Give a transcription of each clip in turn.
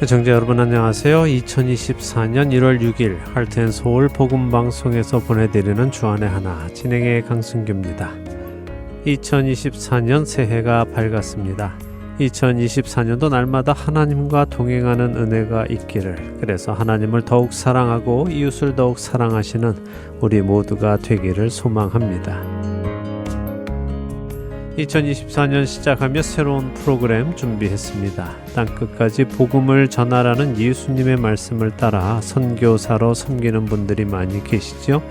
시청자 여러분 안녕하세요. 2024년 1월 6일 할텐서울 복음방송에서 보내드리는 주안의 하나 진행의 강승규입니다. 2024년 새해가 밝았습니다. 2024년도 날마다 하나님과 동행하는 은혜가 있기를, 그래서 하나님을 더욱 사랑하고 이웃을 더욱 사랑하시는 우리 모두가 되기를 소망합니다. 2024년 시작하며 새로운 프로그램 준비했습니다. 땅끝까지 복음을 전하라는 예수님의 말씀을 따라 선교사로 섬기는 분들이 많이 계시죠.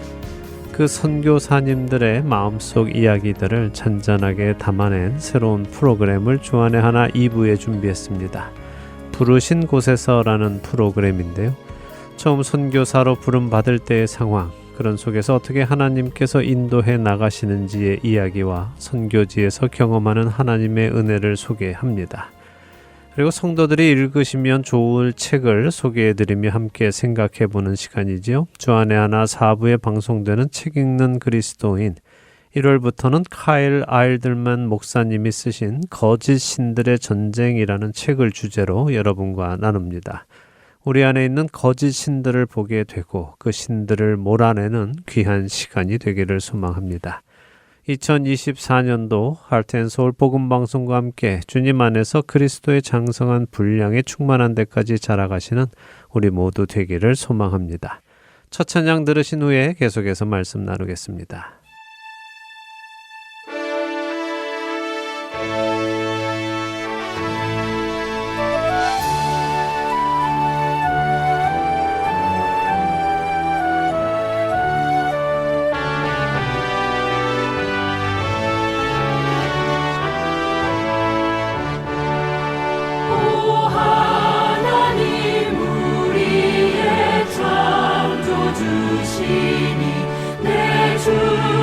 그 선교사님들의 마음속 이야기들을 잔잔하게 담아낸 새로운 프로그램을 주안의 하나 2부에 준비했습니다. 부르신 곳에서라는 프로그램인데요. 처음 선교사로 부름받을 때의 상황, 그런 속에서 어떻게 하나님께서 인도해 나가시는지의 이야기와 선교지에서 경험하는 하나님의 은혜를 소개합니다. 그리고 성도들이 읽으시면 좋을 책을 소개해드리며 함께 생각해보는 시간이지요. 주안의 하나 4부에 방송되는 책 읽는 그리스도인, 1월부터는 카일 아일들만 목사님이 쓰신 거짓 신들의 전쟁이라는 책을 주제로 여러분과 나눕니다. 우리 안에 있는 거짓 신들을 보게 되고 그 신들을 몰아내는 귀한 시간이 되기를 소망합니다. 2024년도 할텐서울 복음방송과 함께 주님 안에서 그리스도의 장성한 분량에 충만한 데까지 자라가시는 우리 모두 되기를 소망합니다. 첫 찬양 들으신 후에 계속해서 말씀 나누겠습니다. 주시니 내 주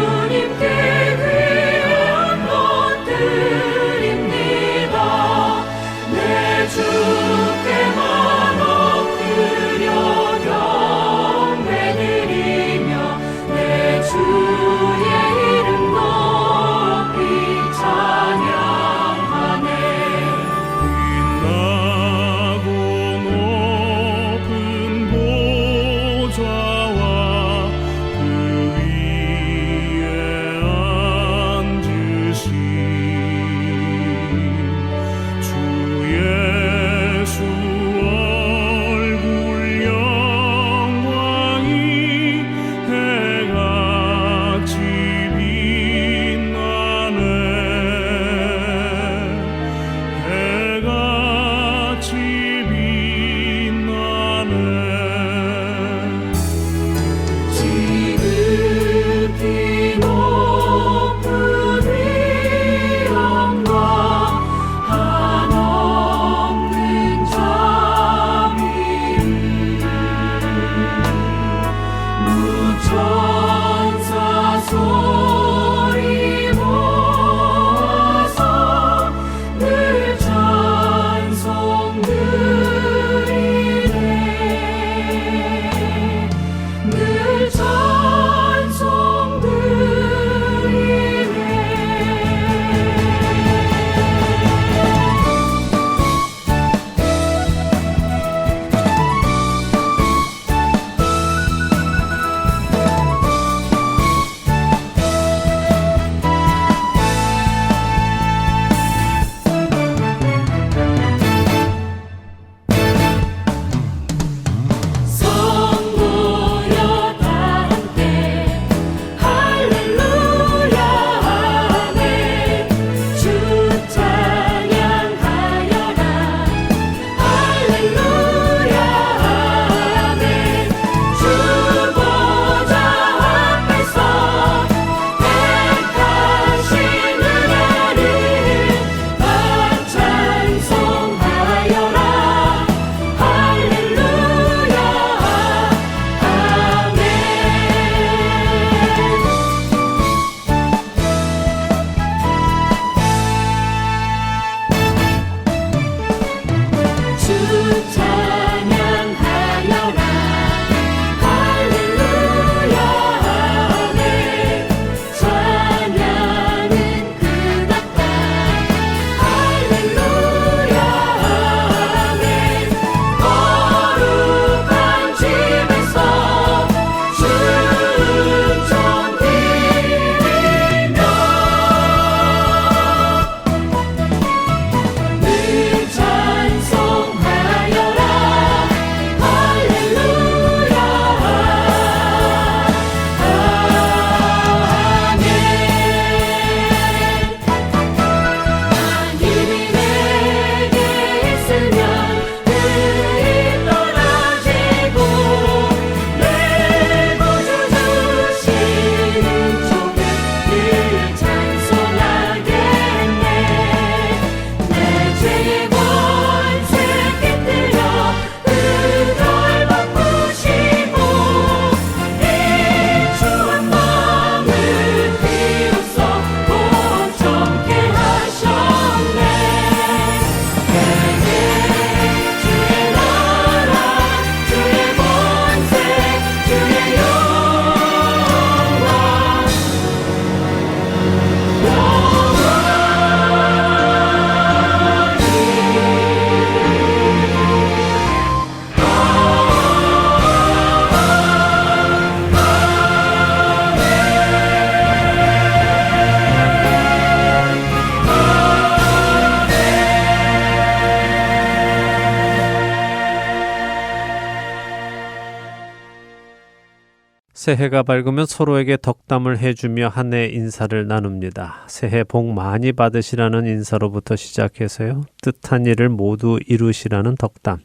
새해가 밝으면 서로에게 덕담을 해주며 한 해 인사를 나눕니다. 새해 복 많이 받으시라는 인사로부터 시작해서요. 뜻한 일을 모두 이루시라는 덕담,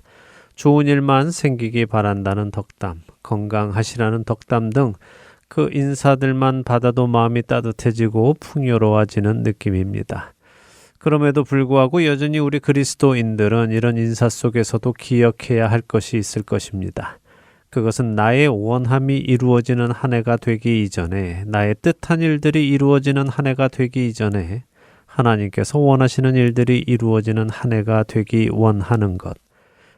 좋은 일만 생기기 바란다는 덕담, 건강하시라는 덕담 등 그 인사들만 받아도 마음이 따뜻해지고 풍요로워지는 느낌입니다. 그럼에도 불구하고 여전히 우리 그리스도인들은 이런 인사 속에서도 기억해야 할 것이 있을 것입니다. 그것은 나의 원함이 이루어지는 한 해가 되기 이전에, 나의 뜻한 일들이 이루어지는 한 해가 되기 이전에 하나님께서 원하시는 일들이 이루어지는 한 해가 되기 원하는 것,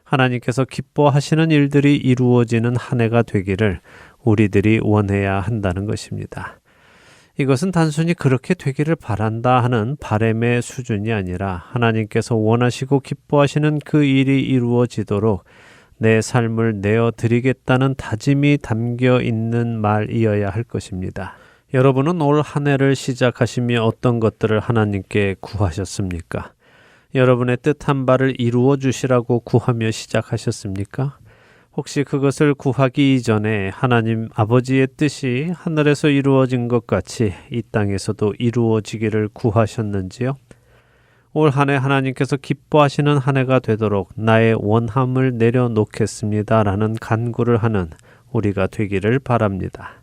하나님께서 기뻐하시는 일들이 이루어지는 한 해가 되기를 우리들이 원해야 한다는 것입니다. 이것은 단순히 그렇게 되기를 바란다 하는 바람의 수준이 아니라 하나님께서 원하시고 기뻐하시는 그 일이 이루어지도록 내 삶을 내어드리겠다는 다짐이 담겨 있는 말이어야 할 것입니다. 여러분은 올 한 해를 시작하시며 어떤 것들을 하나님께 구하셨습니까? 여러분의 뜻한 바를 이루어 주시라고 구하며 시작하셨습니까? 혹시 그것을 구하기 이전에 하나님 아버지의 뜻이 하늘에서 이루어진 것 같이 이 땅에서도 이루어지기를 구하셨는지요? 올 한 해 하나님께서 기뻐하시는 한 해가 되도록 나의 원함을 내려놓겠습니다 라는 간구를 하는 우리가 되기를 바랍니다.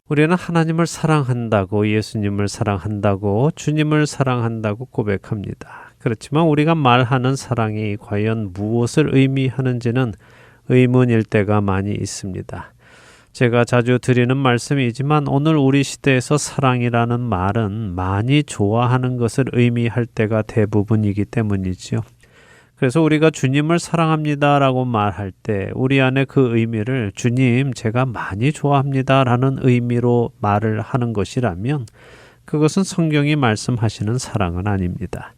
우리는 하나님을 사랑한다고, 예수님을 사랑한다고, 주님을 사랑한다고 고백합니다. 그렇지만 우리가 말하는 사랑이 과연 무엇을 의미하는지는 의문일 때가 많이 있습니다. 제가 자주 드리는 말씀이지만 오늘 우리 시대에서 사랑이라는 말은 많이 좋아하는 것을 의미할 때가 대부분이기 때문이지요. 그래서 우리가 주님을 사랑합니다라고 말할 때 우리 안에 그 의미를 주님 제가 많이 좋아합니다라는 의미로 말을 하는 것이라면 그것은 성경이 말씀하시는 사랑은 아닙니다.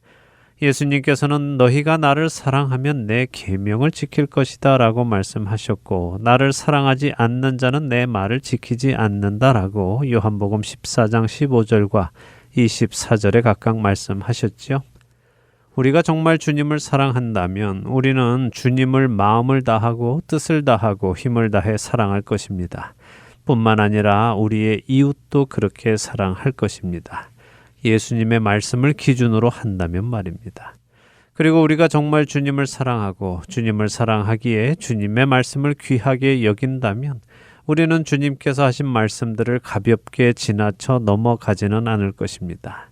예수님께서는 너희가 나를 사랑하면 내 계명을 지킬 것이다 라고 말씀하셨고 나를 사랑하지 않는 자는 내 말을 지키지 않는다라고 요한복음 14장 15절과 24절에 각각 말씀하셨죠. 우리가 정말 주님을 사랑한다면 우리는 주님을 마음을 다하고 뜻을 다하고 힘을 다해 사랑할 것입니다. 뿐만 아니라 우리의 이웃도 그렇게 사랑할 것입니다. 예수님의 말씀을 기준으로 한다면 말입니다. 그리고 우리가 정말 주님을 사랑하고 주님을 사랑하기에 주님의 말씀을 귀하게 여긴다면 우리는 주님께서 하신 말씀들을 가볍게 지나쳐 넘어가지는 않을 것입니다.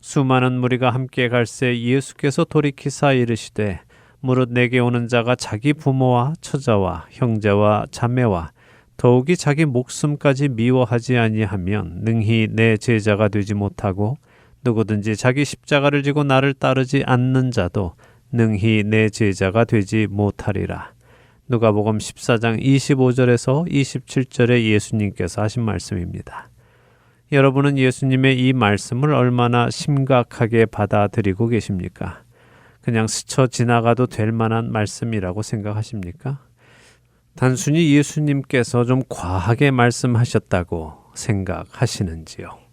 수많은 무리가 함께 갈새 예수께서 돌이키사 이르시되 무릇 내게 오는 자가 자기 부모와 처자와 형제와 자매와 더욱이 자기 목숨까지 미워하지 아니하면 능히 내 제자가 되지 못하고 누구든지 자기 십자가를 지고 나를 따르지 않는 자도 능히 내 제자가 되지 못하리라. 누가복음 14장 25절에서 27절에 예수님께서 하신 말씀입니다. 여러분은 예수님의 이 말씀을 얼마나 심각하게 받아들이고 계십니까? 그냥 스쳐 지나가도 될 만한 말씀이라고 생각하십니까? 단순히 예수님께서 좀 과하게 말씀하셨다고 생각하시는지요?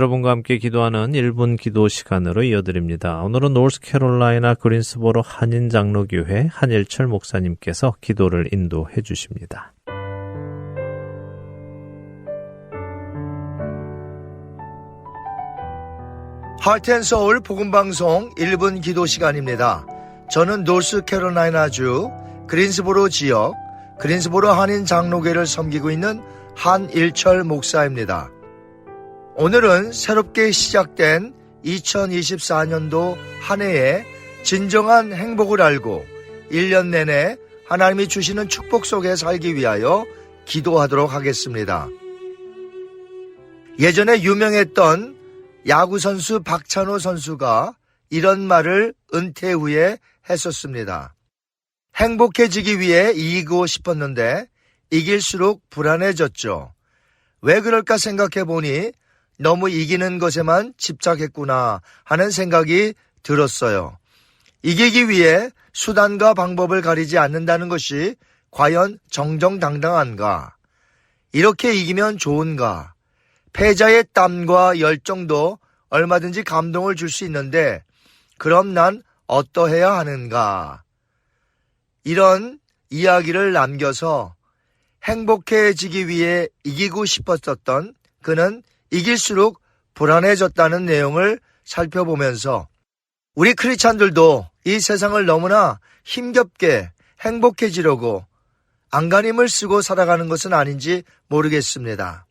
여러분과 함께 기도하는 1분 기도 시간으로 이어드립니다. 오늘은 노스캐롤라이나 그린스보로 한인장로교회 한일철 목사님께서 기도를 인도해 주십니다. 하트앤서울 복음방송 1분 기도 시간입니다. 저는 노스캐롤라이나주 그린스보로 지역 그린스보로 한인장로교회를 섬기고 있는 한일철 목사입니다. 오늘은 새롭게 시작된 2024년도 한 해에 진정한 행복을 알고 1년 내내 하나님이 주시는 축복 속에 살기 위하여 기도하도록 하겠습니다. 예전에 유명했던 야구선수 박찬호 선수가 이런 말을 은퇴 후에 했었습니다. 행복해지기 위해 이기고 싶었는데 이길수록 불안해졌죠. 왜 그럴까 생각해 보니 너무 이기는 것에만 집착했구나 하는 생각이 들었어요. 이기기 위해 수단과 방법을 가리지 않는다는 것이 과연 정정당당한가? 이렇게 이기면 좋은가? 패자의 땀과 열정도 얼마든지 감동을 줄 수 있는데 그럼 난 어떠해야 하는가? 이런 이야기를 남겨서 행복해지기 위해 이기고 싶었었던 그는 이길수록 불안해졌다는 내용을 살펴보면서 우리 크리스찬들도 이 세상을 너무나 힘겹게 행복해지려고 안간힘을 쓰고 살아가는 것은 아닌지 모르겠습니다.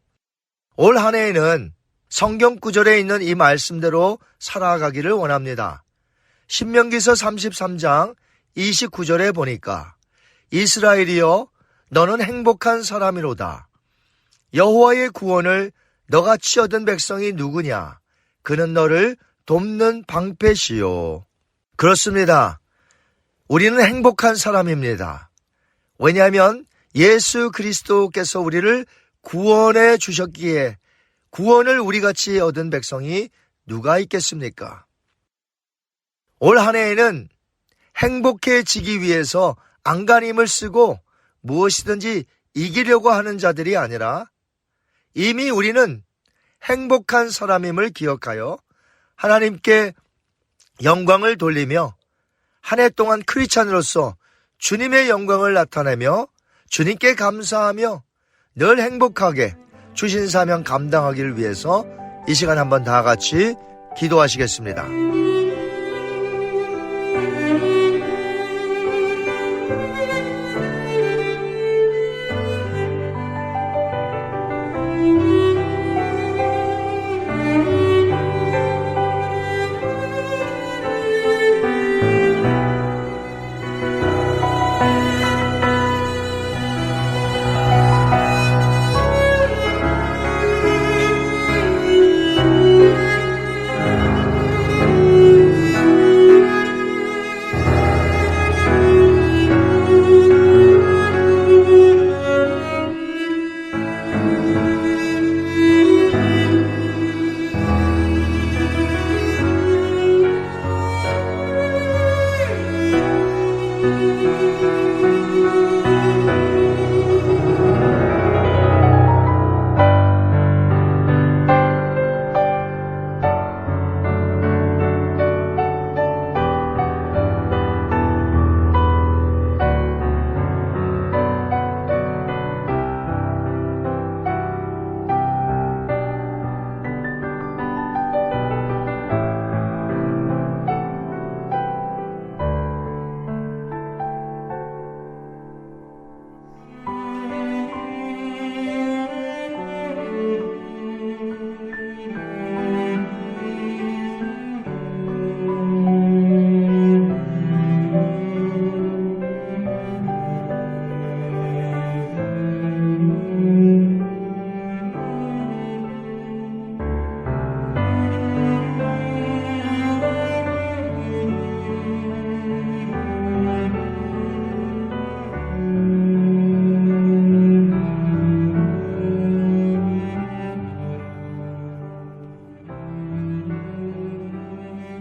올 한 해에는 성경 구절에 있는 이 말씀대로 살아가기를 원합니다. 신명기서 33장 29절에 보니까 이스라엘이여 너는 행복한 사람이로다. 여호와의 구원을 너같이 얻은 백성이 누구냐? 그는 너를 돕는 방패시요. 그렇습니다. 우리는 행복한 사람입니다. 왜냐하면 예수 그리스도께서 우리를 구원해 주셨기에 구원을 우리같이 얻은 백성이 누가 있겠습니까? 올 한 해에는 행복해지기 위해서 안간힘을 쓰고 무엇이든지 이기려고 하는 자들이 아니라 이미 우리는 행복한 사람임을 기억하여 하나님께 영광을 돌리며 한 해 동안 크리스찬으로서 주님의 영광을 나타내며 주님께 감사하며 늘 행복하게 주신 사명 감당하기를 위해서 이 시간 한번 다 같이 기도하시겠습니다.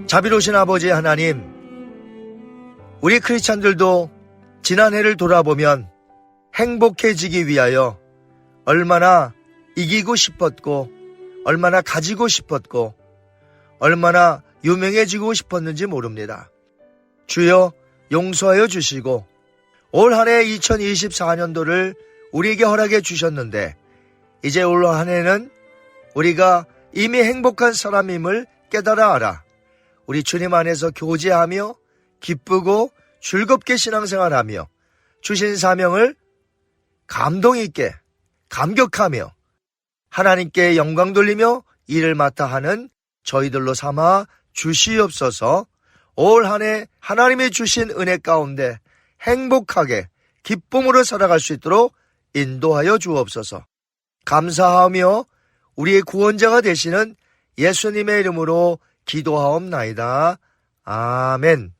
자비로우신 아버지 하나님, 우리 크리스찬들도 지난 해를 돌아보면 행복해지기 위하여 얼마나 이기고 싶었고 얼마나 가지고 싶었고 얼마나 유명해지고 싶었는지 모릅니다. 주여 용서하여 주시고 올 한해 2024년도를 우리에게 허락해 주셨는데 이제 올 한해는 우리가 이미 행복한 사람임을 깨달아 알아 우리 주님 안에서 교제하며 기쁘고 즐겁게 신앙생활하며 주신 사명을 감동 있게 감격하며 하나님께 영광 돌리며 일을 맡아 하는 저희들로 삼아 주시옵소서. 올 한해 하나님이 주신 은혜 가운데 행복하게 기쁨으로 살아갈 수 있도록 인도하여 주옵소서. 감사하며 우리의 구원자가 되시는 예수님의 이름으로 기도하옵나이다. 아멘.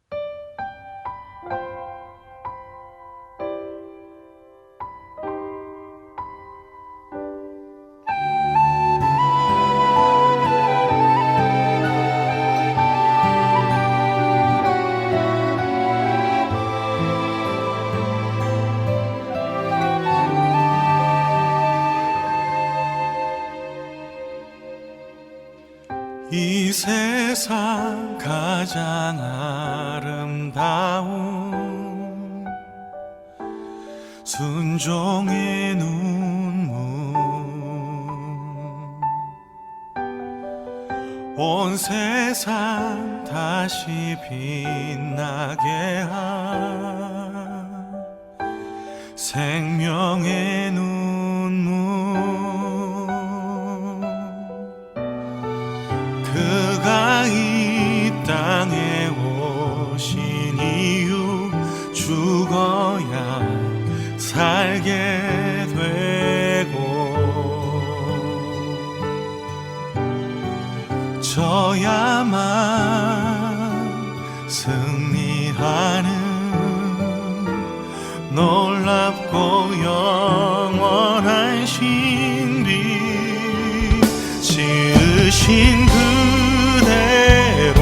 이 세상 가장 아름다운 순종의 눈물 온 세상 다시 빛나게 한 생명의 눈물 그가 이 땅에 오신 이유 죽어야 살게 되고 져야만 승리하는 놀랍고 영원한 신비 지으신 그대로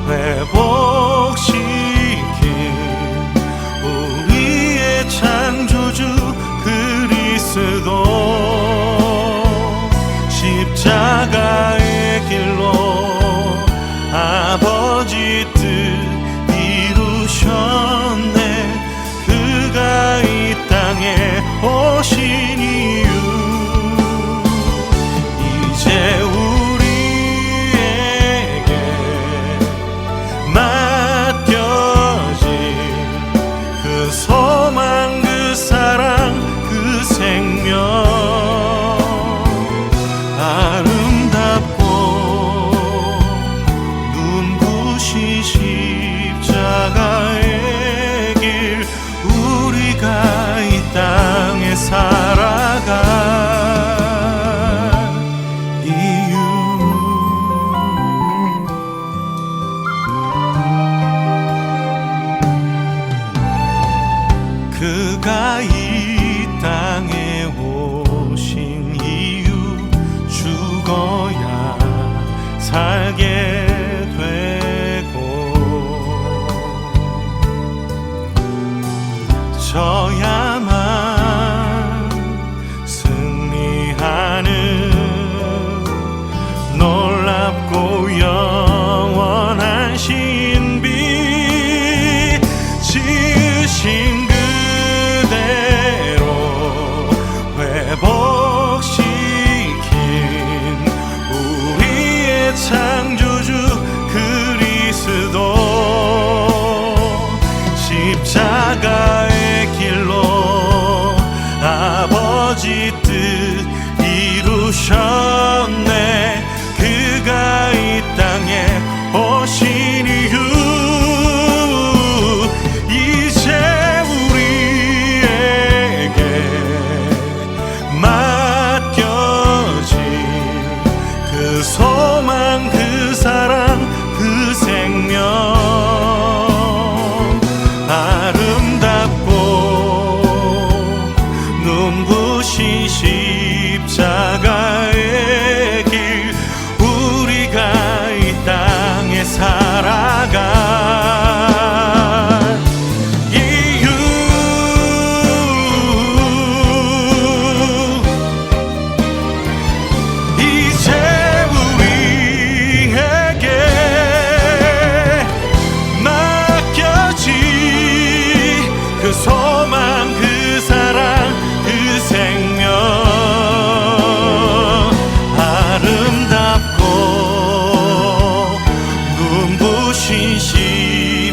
회복시킨 우리의 창조주 그리스도 십자가의 길로 아버지 뜻 이루셨네 그가 이 땅에 오신 이유 이제 우리에게 맡겨진 그 소망 그 사랑 그 생명 아름답고 눈부신 십자가의 길 우리가 이 땅에 살아 눈부신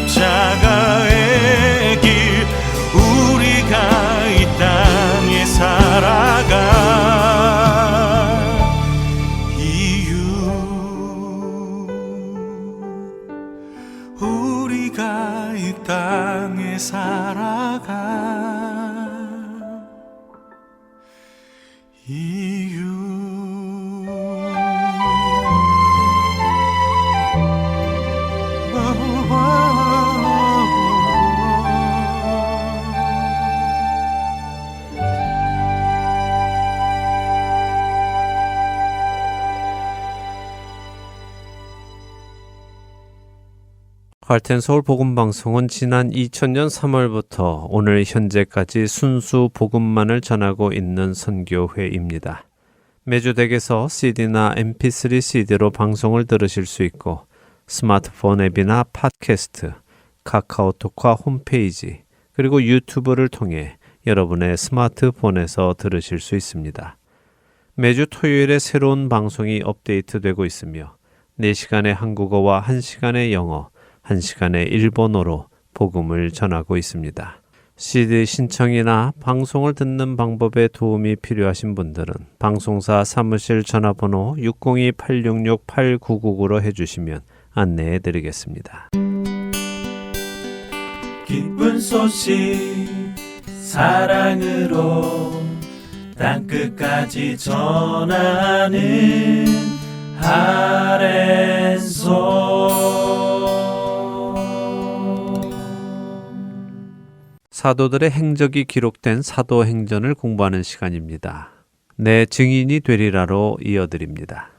십자가의 길 우리가 이 땅에 살아가 이유 우리가 이 땅에 살아가 이유 할텐 서울 복음 방송은 지난 2000년 3월부터 오늘 현재까지 순수 복음만을 전하고 있는 선교회입니다. 매주 댁에서 CD나 MP3 CD로 방송을 들으실 수 있고 스마트폰 앱이나 팟캐스트, 카카오톡과 홈페이지, 그리고 유튜브를 통해 여러분의 스마트폰에서 들으실 수 있습니다. 매주 토요일에 새로운 방송이 업데이트되고 있으며 4시간의 한국어와 1시간의 영어, 1시간의 일본어로 복음을 전하고 있습니다. CD 신청이나 방송을 듣는 방법에 도움이 필요하신 분들은 방송사 사무실 전화번호 602-866-8999로 해주시면 안내해 드리겠습니다. 기쁜 소식 사랑으로 땅끝까지 전하는 아랜소 사도들의 행적이 기록된 사도행전을 공부하는 시간입니다. 내 증인이 되리라로 이어드립니다.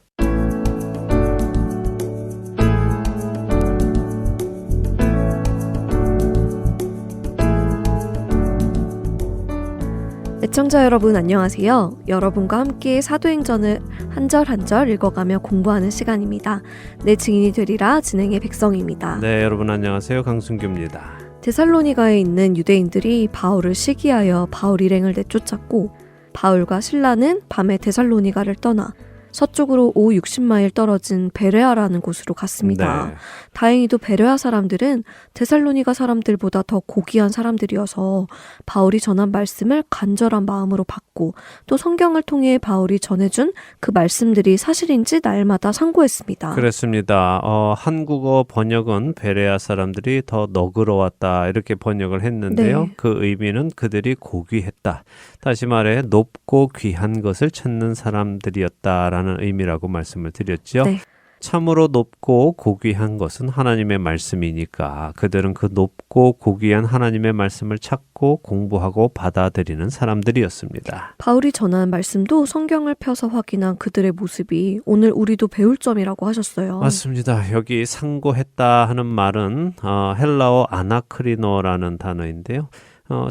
애청자 여러분 안녕하세요. 여러분과 함께 사도행전을 한 절 한 절 읽어가며 공부하는 시간입니다. 내 증인이 되리라 진행의 백성입니다. 네, 여러분 안녕하세요. 강순규입니다. 데살로니가에 있는 유대인들이 바울을 시기하여 바울 일행을 내쫓았고 바울과 실라는 밤에 데살로니가를 떠나 서쪽으로 60마일 떨어진 베레아라는 곳으로 갔습니다. 네. 다행히도 베레아 사람들은 데살로니가 사람들보다 더 고귀한 사람들이어서 바울이 전한 말씀을 간절한 마음으로 받고 또 성경을 통해 바울이 전해준 그 말씀들이 사실인지 날마다 상고했습니다. 그렇습니다. 한국어 번역은 베레아 사람들이 더 너그러웠다 이렇게 번역을 했는데요. 네. 그 의미는 그들이 고귀했다. 다시 말해 높고 귀한 것을 찾는 사람들이었다라는 의미라고 말씀을 드렸죠. 네. 참으로 높고 고귀한 것은 하나님의 말씀이니까 그들은 그 높고 고귀한 하나님의 말씀을 찾고 공부하고 받아들이는 사람들이었습니다. 바울이 전한 말씀도 성경을 펴서 확인한 그들의 모습이 오늘 우리도 배울 점이라고 하셨어요. 맞습니다. 여기 상고했다 하는 말은 헬라어 아나크리노라는 단어인데요.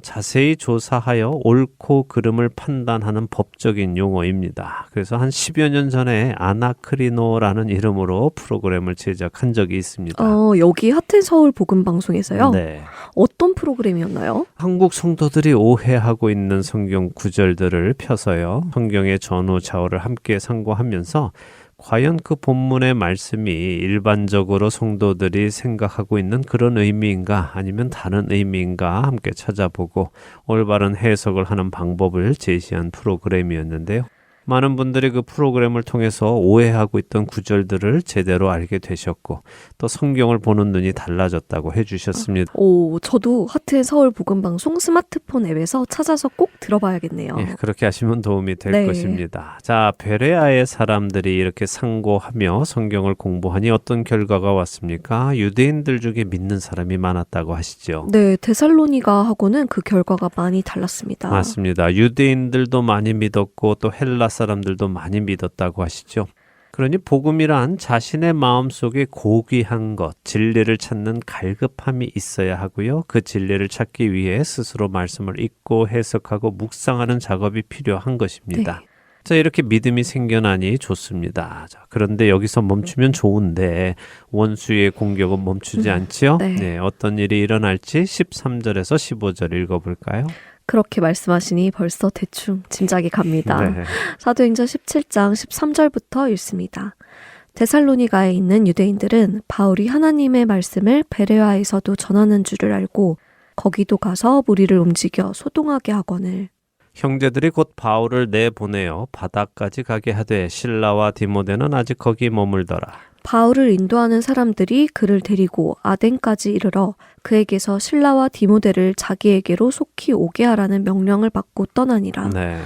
자세히 조사하여 옳고 그름을 판단하는 법적인 용어입니다. 그래서 한 10여 년 전에 아나크리노라는 이름으로 프로그램을 제작한 적이 있습니다. 여기 하트 서울 복음 방송에서요? 네. 어떤 프로그램이었나요? 한국 성도들이 오해하고 있는 성경 구절들을 펴서요. 성경의 전후 좌우를 함께 상고하면서 과연 그 본문의 말씀이 일반적으로 성도들이 생각하고 있는 그런 의미인가 아니면 다른 의미인가 함께 찾아보고 올바른 해석을 하는 방법을 제시한 프로그램이었는데요. 많은 분들이 그 프로그램을 통해서 오해하고 있던 구절들을 제대로 알게 되셨고 또 성경을 보는 눈이 달라졌다고 해주셨습니다. 저도 하트의 서울 복음 방송 스마트폰 앱에서 찾아서 꼭 들어봐야겠네요. 예, 그렇게 하시면 도움이 될 네. 것입니다. 자, 베레아의 사람들이 이렇게 상고하며 성경을 공부하니 어떤 결과가 왔습니까? 유대인들 중에 믿는 사람이 많았다고 하시죠. 네, 데살로니가하고는 그 결과가 많이 달랐습니다. 맞습니다. 유대인들도 많이 믿었고 또 헬라 사람들도 많이 믿었다고 하시죠. 그러니 복음이란 자신의 마음속에 고귀한 것, 진리를 찾는 갈급함이 있어야 하고요. 그 진리를 찾기 위해 스스로 말씀을 읽고 해석하고 묵상하는 작업이 필요한 것입니다. 네. 자, 이렇게 믿음이 생겨나니 좋습니다. 자, 그런데 여기서 멈추면 좋은데 원수의 공격은 멈추지 않지요? 네. 어떤 일이 일어날지 13절에서 15절 읽어볼까요? 그렇게 말씀하시니 벌써 대충 짐작이 갑니다. 네. 사도행전 17장 13절부터 읽습니다. 데살로니가에 있는 유대인들은 바울이 하나님의 말씀을 베레아에서도 전하는 줄을 알고 거기도 가서 무리를 움직여 소동하게 하거늘. 형제들이 곧 바울을 내보내어 바다까지 가게 하되 실라와 디모데는 아직 거기 머물더라. 바울을 인도하는 사람들이 그를 데리고 아덴까지 이르러 그에게서 실라와 디모데를 자기에게로 속히 오게 하라는 명령을 받고 떠나니라. 네.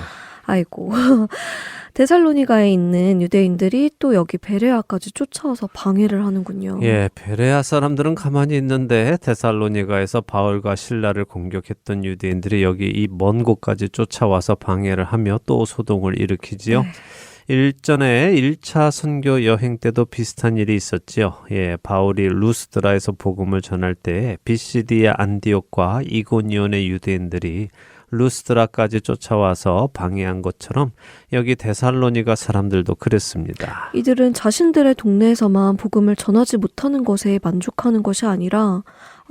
아이고. 데살로니가에 있는 유대인들이 또 여기 베레아까지 쫓아와서 방해를 하는군요. 예, 베레아 사람들은 가만히 있는데 데살로니가에서 바울과 실라를 공격했던 유대인들이 여기 이 먼 곳까지 쫓아와서 방해를 하며 또 소동을 일으키지요. 네. 일전에 1차 선교 여행 때도 비슷한 일이 있었지요. 예, 바울이 루스드라에서 복음을 전할 때 비시디아 안디옥과 이고니온의 유대인들이 루스드라까지 쫓아와서 방해한 것처럼 여기 데살로니가 사람들도 그랬습니다. 이들은 자신들의 동네에서만 복음을 전하지 못하는 것에 만족하는 것이 아니라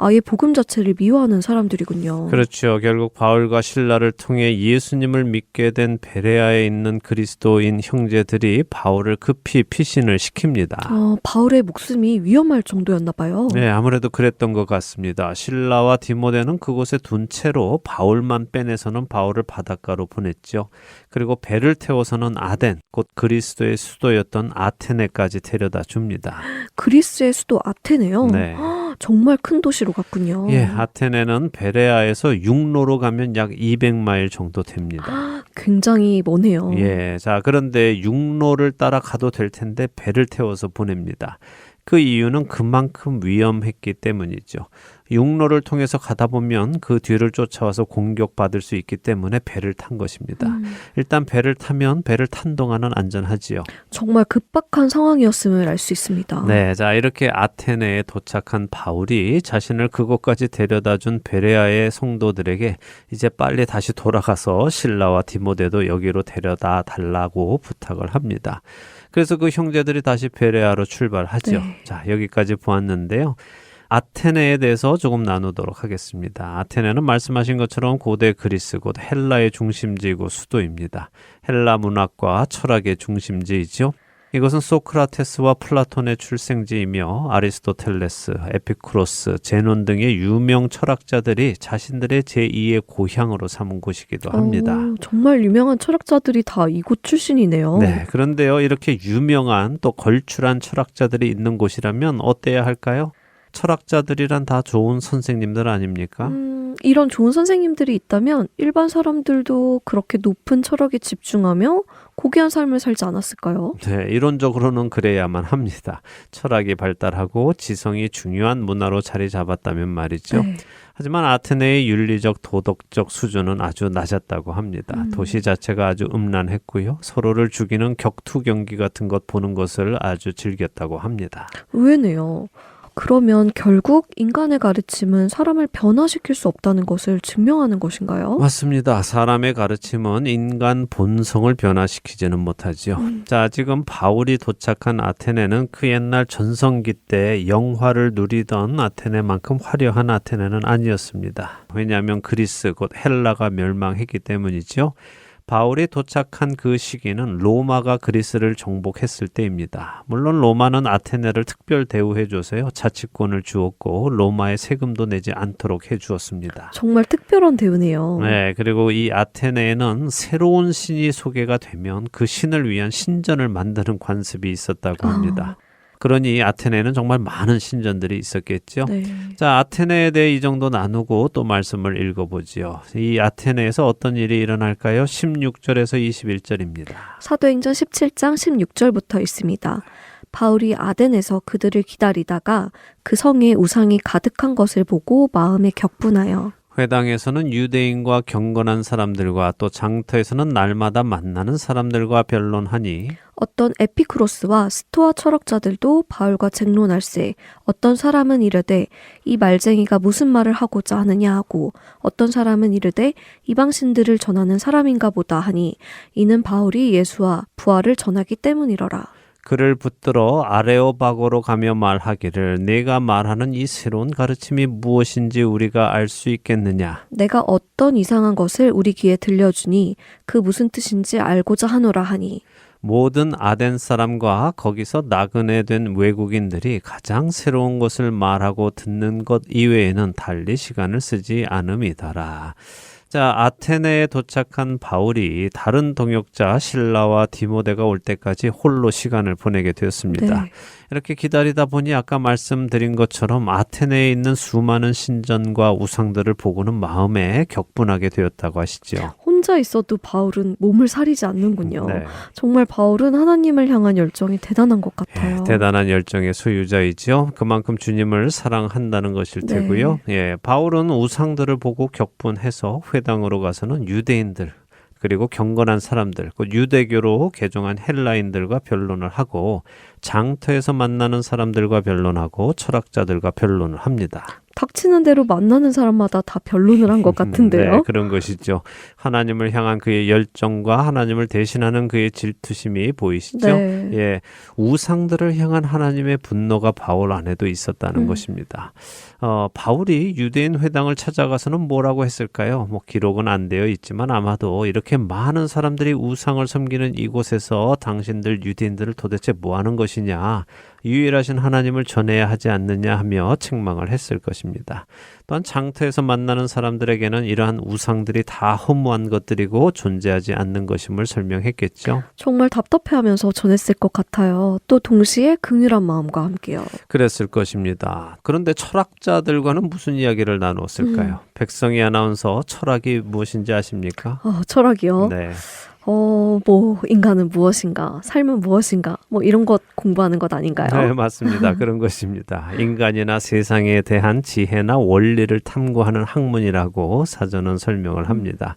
아예 복음 자체를 미워하는 사람들이군요. 그렇죠. 결국 바울과 실라를 통해 예수님을 믿게 된 베레아에 있는 그리스도인 형제들이 바울을 급히 피신을 시킵니다. 바울의 목숨이 위험할 정도였나 봐요. 네, 아무래도 그랬던 것 같습니다. 실라와 디모데는 그곳에 둔 채로 바울만 빼내서는 바울을 바닷가로 보냈죠. 그리고 배를 태워서는 아덴, 곧 그리스도의 수도였던 아테네까지 데려다 줍니다. 그리스의 수도 아테네요? 네. 정말 큰 도시로 갔군요. 예, 아테네는 베레아에서 육로로 가면 약 200마일 정도 됩니다. 굉장히 머네요. 예, 자, 그런데 육로를 따라 가도 될 텐데 배를 태워서 보냅니다. 그 이유는 그만큼 위험했기 때문이죠. 육로를 통해서 가다 보면 그 뒤를 쫓아와서 공격받을 수 있기 때문에 배를 탄 것입니다. 일단 배를 타면 배를 탄 동안은 안전하지요. 정말 급박한 상황이었음을 알 수 있습니다. 네, 자, 이렇게 아테네에 도착한 바울이 자신을 그곳까지 데려다 준 베레아의 성도들에게 이제 빨리 다시 돌아가서 실라와 디모데도 여기로 데려다 달라고 부탁을 합니다. 그래서 그 형제들이 다시 베레아로 출발하죠. 네. 자, 여기까지 보았는데요. 아테네에 대해서 조금 나누도록 하겠습니다. 아테네는 말씀하신 것처럼 고대 그리스 곧 헬라의 중심지이고 수도입니다. 헬라 문학과 철학의 중심지이죠. 이것은 소크라테스와 플라톤의 출생지이며 아리스토텔레스, 에피쿠로스, 제논 등의 유명 철학자들이 자신들의 제2의 고향으로 삼은 곳이기도 합니다. 정말 유명한 철학자들이 다 이곳 출신이네요. 네, 그런데요, 이렇게 유명한 또 걸출한 철학자들이 있는 곳이라면 어때야 할까요? 철학자들이란 다 좋은 선생님들 아닙니까? 이런 좋은 선생님들이 있다면 일반 사람들도 그렇게 높은 철학에 집중하며 고귀한 삶을 살지 않았을까요? 네, 이론적으로는 그래야만 합니다. 철학이 발달하고 지성이 중요한 문화로 자리 잡았다면 말이죠. 네. 하지만 아테네의 윤리적 도덕적 수준은 아주 낮았다고 합니다. 도시 자체가 아주 음란했고요. 서로를 죽이는 격투 경기 같은 것 보는 것을 아주 즐겼다고 합니다. 의외네요. 그러면 결국 인간의 가르침은 사람을 변화시킬 수 없다는 것을 증명하는 것인가요? 맞습니다. 사람의 가르침은 인간 본성을 변화시키지는 못하죠. 자, 지금 바울이 도착한 아테네는 그 옛날 전성기 때 영화를 누리던 아테네만큼 화려한 아테네는 아니었습니다. 왜냐하면 그리스 곧 헬라가 멸망했기 때문이죠. 바울이 도착한 그 시기는 로마가 그리스를 정복했을 때입니다. 물론 로마는 아테네를 특별 대우해줘서요. 자치권을 주었고 로마의 세금도 내지 않도록 해주었습니다. 정말 특별한 대우네요. 네, 그리고 이 아테네에는 새로운 신이 소개가 되면 그 신을 위한 신전을 만드는 관습이 있었다고 합니다. 그러니 아테네에는 정말 많은 신전들이 있었겠죠. 네. 자, 아테네에 대해 이 정도 나누고 또 말씀을 읽어보지요. 이 아테네에서 어떤 일이 일어날까요? 16절에서 21절입니다. 사도행전 17장 16절부터 있습니다. 바울이 아덴에서 그들을 기다리다가 그 성에 우상이 가득한 것을 보고 마음에 격분하여 회당에서는 유대인과 경건한 사람들과 또 장터에서는 날마다 만나는 사람들과 변론하니 어떤 에피쿠로스와 스토아 철학자들도 바울과 쟁론할세 어떤 사람은 이르되 이 말쟁이가 무슨 말을 하고자 하느냐 하고 어떤 사람은 이르되 이방신들을 전하는 사람인가 보다 하니 이는 바울이 예수와 부활을 전하기 때문이러라. 그를 붙들어 아레오바고로 가며 말하기를 내가 말하는 이 새로운 가르침이 무엇인지 우리가 알 수 있겠느냐. 내가 어떤 이상한 것을 우리 귀에 들려주니 그 무슨 뜻인지 알고자 하노라 하니 모든 아덴 사람과 거기서 나그네 된 외국인들이 가장 새로운 것을 말하고 듣는 것 이외에는 달리 시간을 쓰지 않음이더라. 자, 아테네에 도착한 바울이 다른 동역자 실라와 디모데가 올 때까지 홀로 시간을 보내게 되었습니다. 네. 이렇게 기다리다 보니 아까 말씀드린 것처럼 아테네에 있는 수많은 신전과 우상들을 보고는 마음에 격분하게 되었다고 하시죠. 혼자 있어도 바울은 몸을 사리지 않는군요. 네. 정말 바울은 하나님을 향한 열정이 대단한 것 같아요. 대단한 열정의 소유자이죠. 그만큼 주님을 사랑한다는 것일 네. 테고요. 예, 바울은 우상들을 보고 격분해서 회당으로 가서는 유대인들 그리고 경건한 사람들, 그 유대교로 개종한 헬라인들과 변론을 하고 장터에서 만나는 사람들과 변론하고 철학자들과 변론을 합니다. 닥치는 대로 만나는 사람마다 다 변론을 한 것 같은데요. 네, 그런 것이죠. 하나님을 향한 그의 열정과 하나님을 대신하는 그의 질투심이 보이시죠? 네. 예, 우상들을 향한 하나님의 분노가 바울 안에도 있었다는 것입니다. 바울이 유대인 회당을 찾아가서는 뭐라고 했을까요? 뭐 기록은 안 되어 있지만 아마도 이렇게 많은 사람들이 우상을 섬기는 이곳에서 당신들 유대인들을 도대체 뭐 하는 것이냐? 유일하신 하나님을 전해야 하지 않느냐 하며 책망을 했을 것입니다. 또한 장터에서 만나는 사람들에게는 이러한 우상들이 다 허무한 것들이고 존재하지 않는 것임을 설명했겠죠. 정말 답답해하면서 전했을 것 같아요. 또 동시에 긍휼한 마음과 함께요. 그랬을 것입니다. 그런데 철학자들과는 무슨 이야기를 나누었을까요? 백성희 아나운서 철학이 무엇인지 아십니까? 철학이요? 네. 뭐 인간은 무엇인가, 삶은 무엇인가, 뭐 이런 것 공부하는 것 아닌가요? 네, 맞습니다. 그런 것입니다. 인간이나 세상에 대한 지혜나 원리를 탐구하는 학문이라고 사전은 설명을 합니다.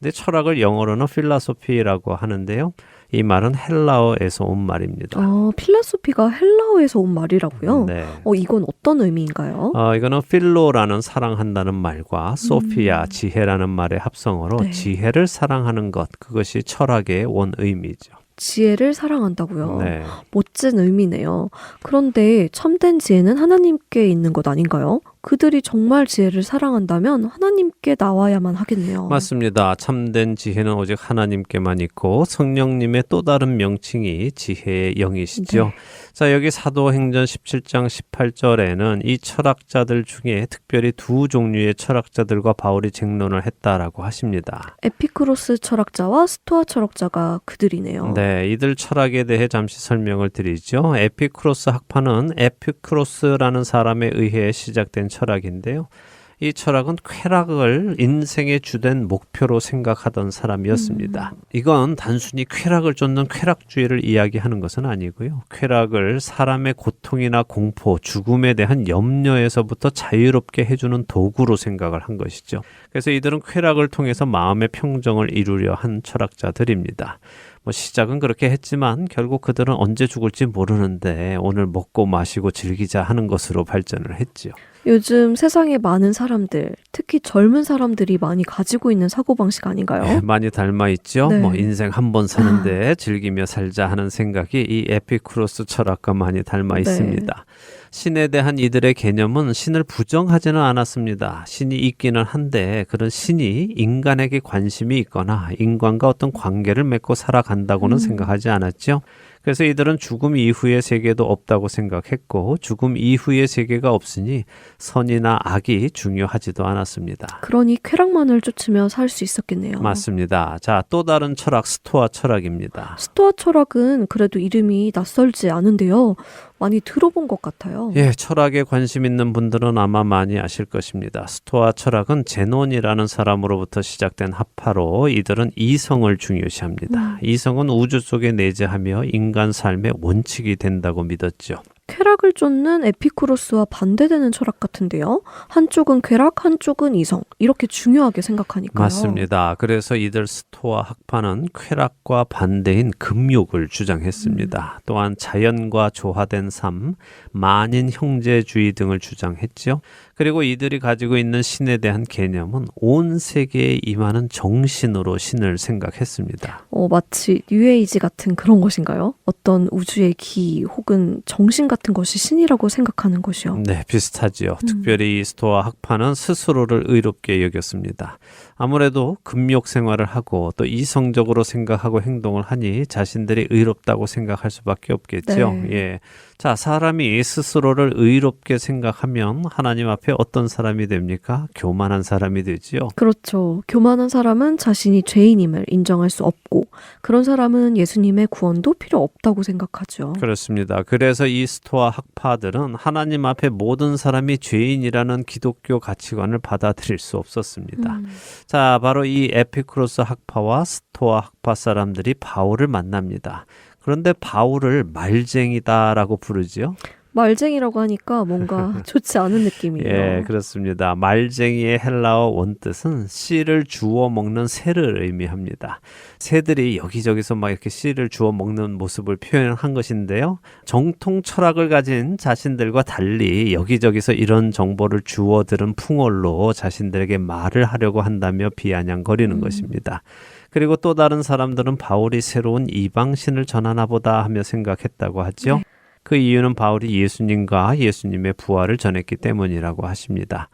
근데 철학을 영어로는 필라소피라고 하는데요. 이 말은 헬라어에서 온 말입니다. 필라소피가 헬라어에서 온 말이라고요? 네. 이건 어떤 의미인가요? 이거는 필로라는 사랑한다는 말과 소피아, 지혜라는 말의 합성어로 네. 지혜를 사랑하는 것, 그것이 철학의 원 의미죠. 지혜를 사랑한다고요? 네. 멋진 의미네요. 그런데 참된 지혜는 하나님께 있는 것 아닌가요? 그들이 정말 지혜를 사랑한다면 하나님께 나와야만 하겠네요. 맞습니다. 참된 지혜는 오직 하나님께만 있고 성령님의 또 다른 명칭이 지혜의 영이시죠. 네. 자, 여기 사도행전 17장 18절에는 이 철학자들 중에 특별히 두 종류의 철학자들과 바울이 쟁론을 했다라고 하십니다. 에피쿠로스 철학자와 스토아 철학자가 그들이네요. 네, 이들 철학에 대해 잠시 설명을 드리죠. 에피쿠로스 학파는 에피쿠로스라는 사람에 의해 시작된 철학인데요. 이 철학은 쾌락을 인생의 주된 목표로 생각하던 사람이었습니다. 이건 단순히 쾌락을 쫓는 쾌락주의를 이야기하는 것은 아니고요. 쾌락을 사람의 고통이나 공포, 죽음에 대한 염려에서부터 자유롭게 해주는 도구로 생각을 한 것이죠. 그래서 이들은 쾌락을 통해서 마음의 평정을 이루려 한 철학자들입니다. 시작은 그렇게 했지만 결국 그들은 언제 죽을지 모르는데 오늘 먹고 마시고 즐기자 하는 것으로 발전을 했지요. 요즘 세상에 많은 사람들, 특히 젊은 사람들이 많이 가지고 있는 사고방식 아닌가요? 네, 많이 닮아 있죠. 네. 인생 한 번 사는데 즐기며 살자 하는 생각이 이 에피쿠로스 철학과 많이 닮아 있습니다. 신에 대한 이들의 개념은 신을 부정하지는 않았습니다. 신이 있기는 한데 그런 신이 인간에게 관심이 있거나 인간과 어떤 관계를 맺고 살아간다고는 생각하지 않았죠. 그래서 이들은 죽음 이후의 세계도 없다고 생각했고 죽음 이후의 세계가 없으니 선이나 악이 중요하지도 않았습니다. 그러니 쾌락만을 쫓으며 살 수 있었겠네요. 맞습니다. 자, 또 다른 철학, 스토아 철학입니다. 스토아 철학은 그래도 이름이 낯설지 않은데요. 많이 들어본 것 같아요. 예, 철학에 관심 있는 분들은 아마 많이 아실 것입니다. 스토아 철학은 제논이라는 사람으로부터 시작된 학파로 이들은 이성을 중요시합니다. 이성은 우주 속에 내재하며 인간 삶의 원칙이 된다고 믿었죠. 쾌락을 쫓는 에피쿠로스와 반대되는 철학 같은데요. 한쪽은 쾌락, 한쪽은 이성. 이렇게 중요하게 생각하니까요. 맞습니다. 그래서 이들 스토아 학파는 쾌락과 반대인 금욕을 주장했습니다. 또한 자연과 조화된 삶, 만인 형제주의 등을 주장했죠. 그리고 이들이 가지고 있는 신에 대한 개념은 온 세계에 임하는 정신으로 신을 생각했습니다. 마치 뉴에이지 같은 그런 것인가요? 어떤 우주의 기 혹은 정신 같은 같은 것이 신이라고 생각하는 것이요. 네, 비슷하지요. 특별히 이 스토아 학파는 스스로를 의롭게 여겼습니다. 아무래도 금욕 생활을 하고 또 이성적으로 생각하고 행동을 하니 자신들이 의롭다고 생각할 수밖에 없겠죠. 네. 예. 자, 사람이 스스로를 의롭게 생각하면 하나님 앞에 어떤 사람이 됩니까? 교만한 사람이 되지요. 그렇죠. 교만한 사람은 자신이 죄인임을 인정할 수 없고 그런 사람은 예수님의 구원도 필요 없다고 생각하죠. 그렇습니다. 그래서 이 스토아 학파들은 하나님 앞에 모든 사람이 죄인이라는 기독교 가치관을 받아들일 수 없었습니다. 자, 바로 이 에피쿠로스 학파와 스토아 학파 사람들이 바울을 만납니다. 그런데 바울을 말쟁이다라고 부르지요. 말쟁이라고 하니까 뭔가 좋지 않은 느낌이에요. 예, 그렇습니다. 말쟁이의 헬라어 원뜻은 씨를 주워 먹는 새를 의미합니다. 새들이 여기저기서 막 이렇게 씨를 주워 먹는 모습을 표현한 것인데요. 정통 철학을 가진 자신들과 달리 여기저기서 이런 정보를 주워 들은 풍월로 자신들에게 말을 하려고 한다며 비아냥거리는 것입니다. 그리고 또 다른 사람들은 바울이 새로운 이방신을 전하나 보다 하며 생각했다고 하죠. 네. 그 이유는 바울이 예수님과 예수님의 부활을 전했기 때문이라고 하십니다.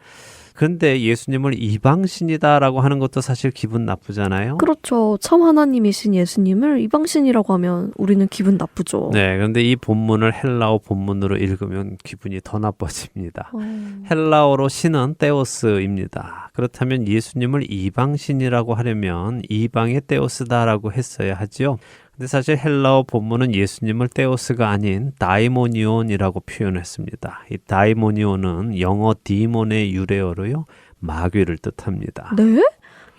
그런데 예수님을 이방신이다라고 하는 것도 사실 기분 나쁘잖아요. 그렇죠. 참 하나님이신 예수님을 이방신이라고 하면 우리는 기분 나쁘죠. 네, 그런데 이 본문을 헬라어 본문으로 읽으면 기분이 더 나빠집니다. 헬라어로 신은 테오스입니다. 그렇다면 예수님을 이방신이라고 하려면 이방의 테오스다라고 했어야 하지요. 근데 사실 헬라어 본문은 예수님을 테오스가 아닌 다이모니온이라고 표현했습니다. 이 다이모니온은 영어 디몬의 유래어로요. 마귀를 뜻합니다. 네?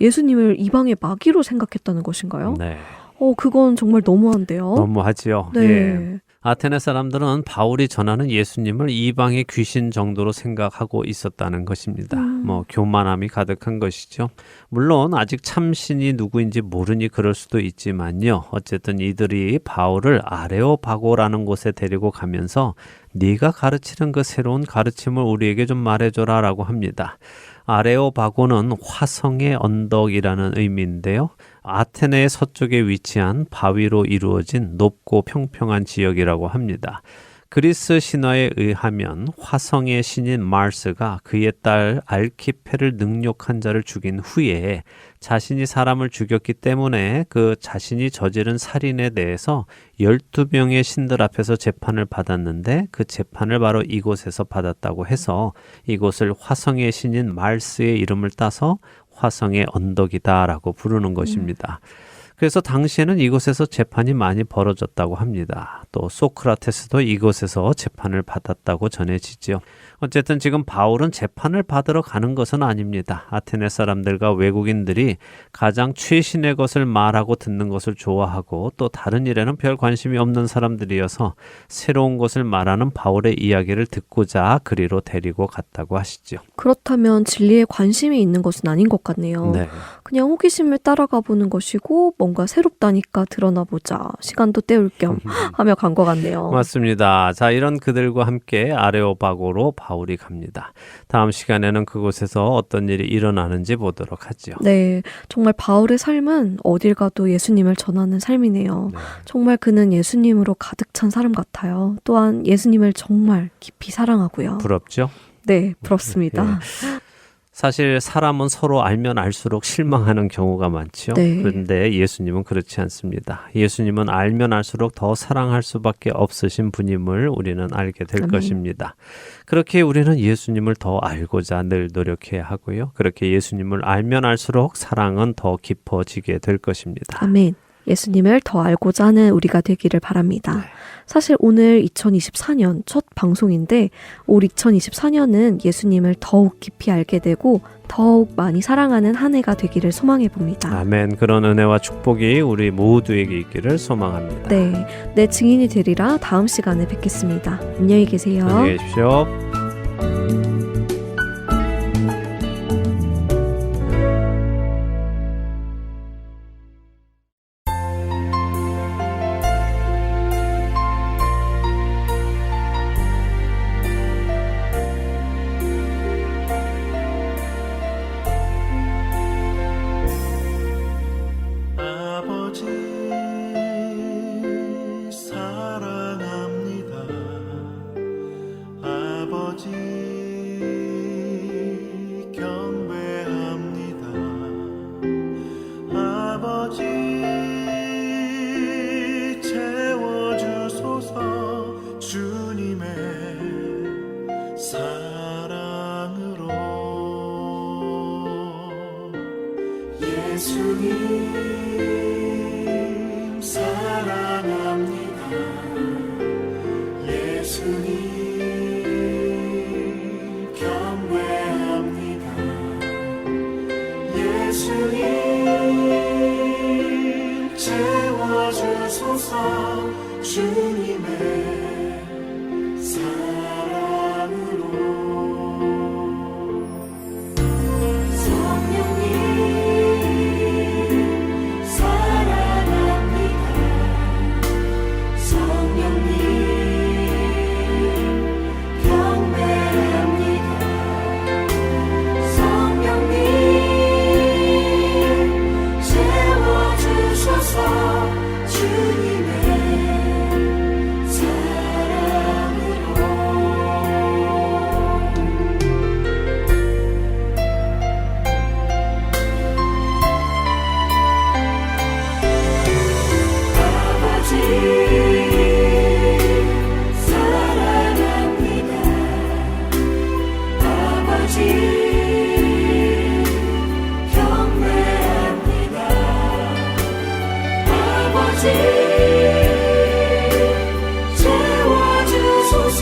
예수님을 이방의 마귀로 생각했다는 것인가요? 네. 그건 정말 너무한데요. 너무하지요. 네. 예. 아테네 사람들은 바울이 전하는 예수님을 이방의 귀신 정도로 생각하고 있었다는 것입니다. 교만함이 가득한 것이죠. 물론 아직 참신이 누구인지 모르니 그럴 수도 있지만요. 어쨌든 이들이 바울을 아레오바고라는 곳에 데리고 가면서 네가 가르치는 그 새로운 가르침을 우리에게 좀 말해줘라 라고 합니다. 아레오바고는 화성의 언덕이라는 의미인데요. 아테네의 서쪽에 위치한 바위로 이루어진 높고 평평한 지역이라고 합니다. 그리스 신화에 의하면 화성의 신인 마르스가 그의 딸 알키페를 능욕한 자를 죽인 후에 자신이 사람을 죽였기 때문에 그 자신이 저지른 살인에 대해서 12명의 신들 앞에서 재판을 받았는데 그 재판을 바로 이곳에서 받았다고 해서 이곳을 화성의 신인 마르스의 이름을 따서 화성의 언덕이다라고 부르는 것입니다. 그래서 당시에는 이곳에서 재판이 많이 벌어졌다고 합니다. 또 소크라테스도 이곳에서 재판을 받았다고 전해지죠. 어쨌든 지금 바울은 재판을 받으러 가는 것은 아닙니다. 아테네 사람들과 외국인들이 가장 최신의 것을 말하고 듣는 것을 좋아하고 또 다른 일에는 별 관심이 없는 사람들이어서 새로운 것을 말하는 바울의 이야기를 듣고자 그리로 데리고 갔다고 하시죠. 그렇다면 진리에 관심이 있는 것은 아닌 것 같네요. 네. 그냥 호기심을 따라가 보는 것이고 뭔가 새롭다니까 드러나 보자. 시간도 때울 겸 하며 간 것 같네요. 맞습니다. 자, 이런 그들과 함께 아레오바고로 바울이 갑니다. 다음 시간에는 그곳에서 어떤 일이 일어나는지 보도록 하죠. 네, 정말 바울의 삶은 어딜 가도 예수님을 전하는 삶이네요. 네. 정말 그는 예수님으로 가득 찬 사람 같아요. 또한 예수님을 정말 깊이 사랑하고요. 부럽죠? 네, 부럽습니다. 사실 사람은 서로 알면 알수록 실망하는 경우가 많죠. 네. 그런데 예수님은 그렇지 않습니다. 예수님은 알면 알수록 더 사랑할 수밖에 없으신 분임을 우리는 알게 될 아멘. 것입니다. 그렇게 우리는 예수님을 더 알고자 늘 노력해야 하고요. 그렇게 예수님을 알면 알수록 사랑은 더 깊어지게 될 것입니다. 아멘. 예수님을 더 알고자 하는 우리가 되기를 바랍니다. 네. 사실 오늘 2024년 첫 방송인데 올 2024년은 예수님을 더욱 깊이 알게 되고 더욱 많이 사랑하는 한 해가 되기를 소망해 봅니다. 아멘. 그런 은혜와 축복이 우리 모두에게 있기를 소망합니다. 네, 내 증인이 되리라 다음 시간에 뵙겠습니다. 안녕히 계세요. 안녕히 계십시오. 아버지 사랑합니다. 예수님 사랑합니다. 예수님 경배합니다. 예수님 채워주소서 주님의 사랑으로. 성령님 사랑합니다. 성령님 경배합니다. 성령님 채워주소서 주님의 사랑으로. 아버지 사랑합니다. 아버지 경배합니다. 아버지 채워주소서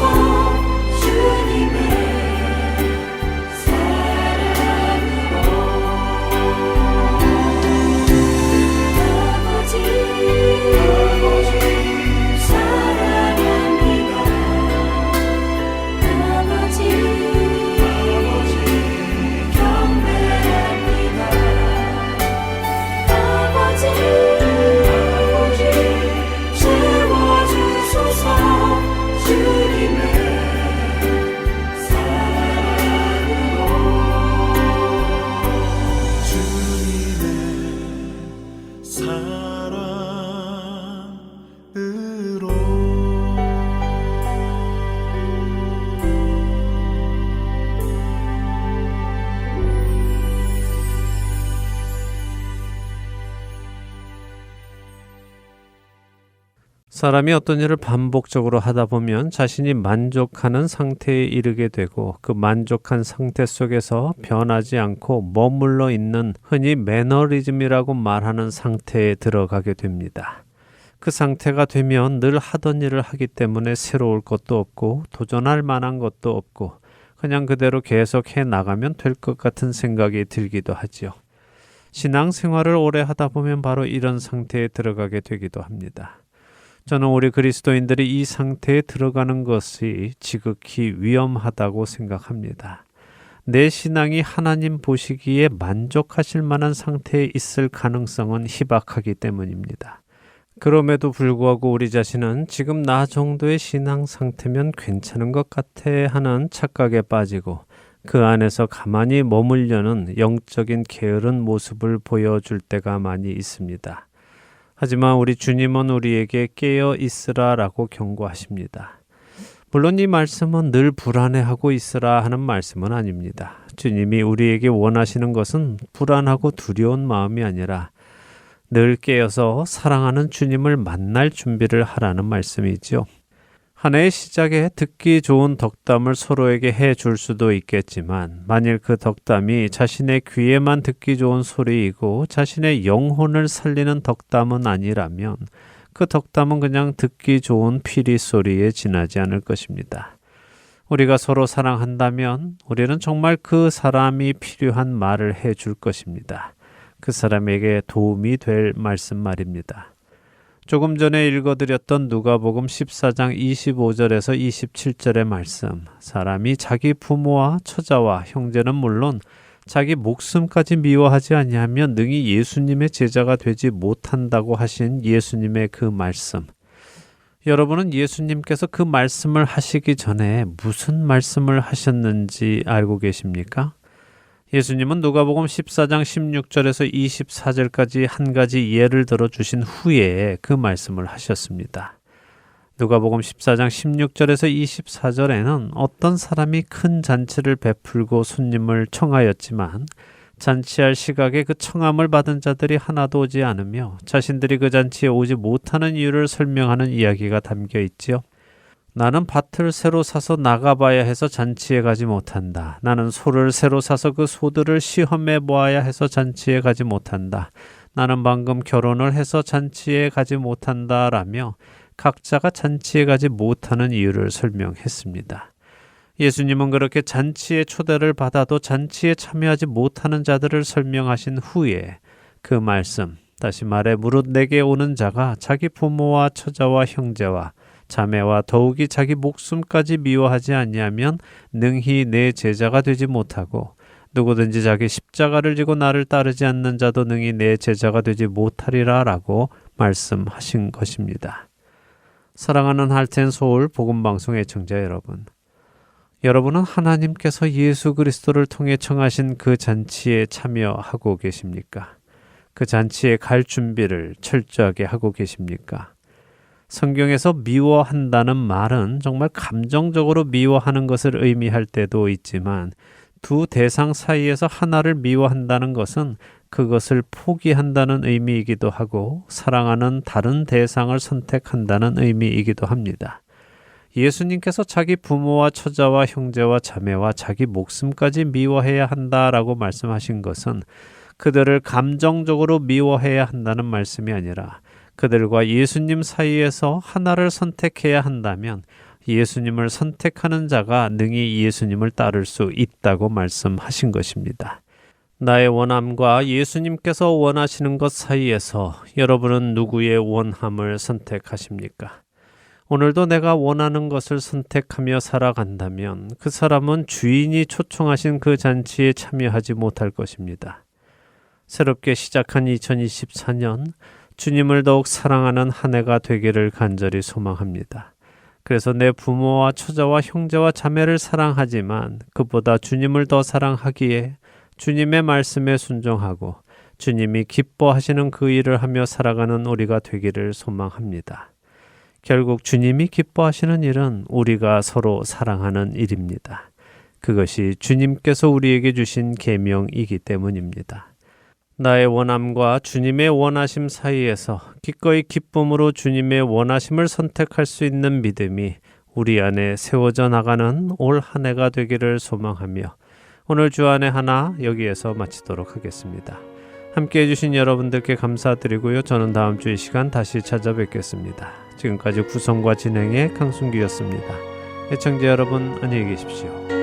주님의 사랑으로. 아버지 사랑합니다. 아버지 경배합니다. 아버지 채워주소서 주님의 사랑으로. 주님의 사랑으로. 사람이 어떤 일을 반복적으로 하다 보면 자신이 만족하는 상태에 이르게 되고 그 만족한 상태 속에서 변하지 않고 머물러 있는 흔히 매너리즘이라고 말하는 상태에 들어가게 됩니다. 그 상태가 되면 늘 하던 일을 하기 때문에 새로울 것도 없고 도전할 만한 것도 없고 그냥 그대로 계속 해 나가면 될 것 같은 생각이 들기도 하지요. 신앙생활을 오래 하다 보면 바로 이런 상태에 들어가게 되기도 합니다. 저는 우리 그리스도인들이 이 상태에 들어가는 것이 지극히 위험하다고 생각합니다. 내 신앙이 하나님 보시기에 만족하실 만한 상태에 있을 가능성은 희박하기 때문입니다. 그럼에도 불구하고 우리 자신은 지금 나 정도의 신앙 상태면 괜찮은 것 같아 하는 착각에 빠지고 그 안에서 가만히 머물려는 영적인 게으른 모습을 보여줄 때가 많이 있습니다. 하지만 우리 주님은 우리에게 깨어 있으라 라고 경고하십니다. 물론 이 말씀은 늘 불안해하고 있으라 하는 말씀은 아닙니다. 주님이 우리에게 원하시는 것은 불안하고 두려운 마음이 아니라 늘 깨어서 사랑하는 주님을 만날 준비를 하라는 말씀이지요. 한 해의 시작에 듣기 좋은 덕담을 서로에게 해줄 수도 있겠지만 만일 그 덕담이 자신의 귀에만 듣기 좋은 소리이고 자신의 영혼을 살리는 덕담은 아니라면 그 덕담은 그냥 듣기 좋은 피리 소리에 지나지 않을 것입니다. 우리가 서로 사랑한다면 우리는 정말 그 사람이 필요한 말을 해줄 것입니다. 그 사람에게 도움이 될 말씀 말입니다. 조금 전에 읽어드렸던 누가복음 14장 25절에서 27절의 말씀, 사람이 자기 부모와 처자와 형제는 물론 자기 목숨까지 미워하지 아니하면 능히 예수님의 제자가 되지 못한다고 하신 예수님의 그 말씀. 여러분은 예수님께서 그 말씀을 하시기 전에 무슨 말씀을 하셨는지 알고 계십니까? 예수님은 누가복음 14장 16절에서 24절까지 한 가지 예를 들어 주신 후에 그 말씀을 하셨습니다. 누가복음 14장 16절에서 24절에는 어떤 사람이 큰 잔치를 베풀고 손님을 청하였지만 잔치할 시각에 그 청함을 받은 자들이 하나도 오지 않으며 자신들이 그 잔치에 오지 못하는 이유를 설명하는 이야기가 담겨 있지요. 나는 밭을 새로 사서 나가봐야 해서 잔치에 가지 못한다. 나는 소를 새로 사서 그 소들을 시험해 보아야 해서 잔치에 가지 못한다. 나는 방금 결혼을 해서 잔치에 가지 못한다 라며 각자가 잔치에 가지 못하는 이유를 설명했습니다. 예수님은 그렇게 잔치의 초대를 받아도 잔치에 참여하지 못하는 자들을 설명하신 후에 그 말씀, 다시 말해 무릇 내게 오는 자가 자기 부모와 처자와 형제와 자매와 더욱이 자기 목숨까지 미워하지 아니하면 능히 내 제자가 되지 못하고 누구든지 자기 십자가를 지고 나를 따르지 않는 자도 능히 내 제자가 되지 못하리라 라고 말씀하신 것입니다. 사랑하는 할텐 서울 복음방송 애청자 여러분, 여러분은 하나님께서 예수 그리스도를 통해 청하신 그 잔치에 참여하고 계십니까? 그 잔치에 갈 준비를 철저하게 하고 계십니까? 성경에서 미워한다는 말은 정말 감정적으로 미워하는 것을 의미할 때도 있지만 두 대상 사이에서 하나를 미워한다는 것은 그것을 포기한다는 의미이기도 하고 사랑하는 다른 대상을 선택한다는 의미이기도 합니다. 예수님께서 자기 부모와 처자와 형제와 자매와 자기 목숨까지 미워해야 한다라고 말씀하신 것은 그들을 감정적으로 미워해야 한다는 말씀이 아니라 그들과 예수님 사이에서 하나를 선택해야 한다면 예수님을 선택하는 자가 능히 예수님을 따를 수 있다고 말씀하신 것입니다. 나의 원함과 예수님께서 원하시는 것 사이에서 여러분은 누구의 원함을 선택하십니까? 오늘도 내가 원하는 것을 선택하며 살아간다면 그 사람은 주인이 초청하신 그 잔치에 참여하지 못할 것입니다. 새롭게 시작한 2024년, 주님을 더욱 사랑하는 한 해가 되기를 간절히 소망합니다. 그래서 내 부모와 처자와 형제와 자매를 사랑하지만 그보다 주님을 더 사랑하기에 주님의 말씀에 순종하고 주님이 기뻐하시는 그 일을 하며 살아가는 우리가 되기를 소망합니다. 결국 주님이 기뻐하시는 일은 우리가 서로 사랑하는 일입니다. 그것이 주님께서 우리에게 주신 계명이기 때문입니다. 나의 원함과 주님의 원하심 사이에서 기꺼이 기쁨으로 주님의 원하심을 선택할 수 있는 믿음이 우리 안에 세워져 나가는 올 한 해가 되기를 소망하며 오늘 주안의 하나 여기에서 마치도록 하겠습니다. 함께해 주신 여러분들께 감사드리고요. 저는 다음 주 이 시간 다시 찾아뵙겠습니다. 지금까지 구성과 진행의 강순기였습니다. 애청자 여러분 안녕히 계십시오.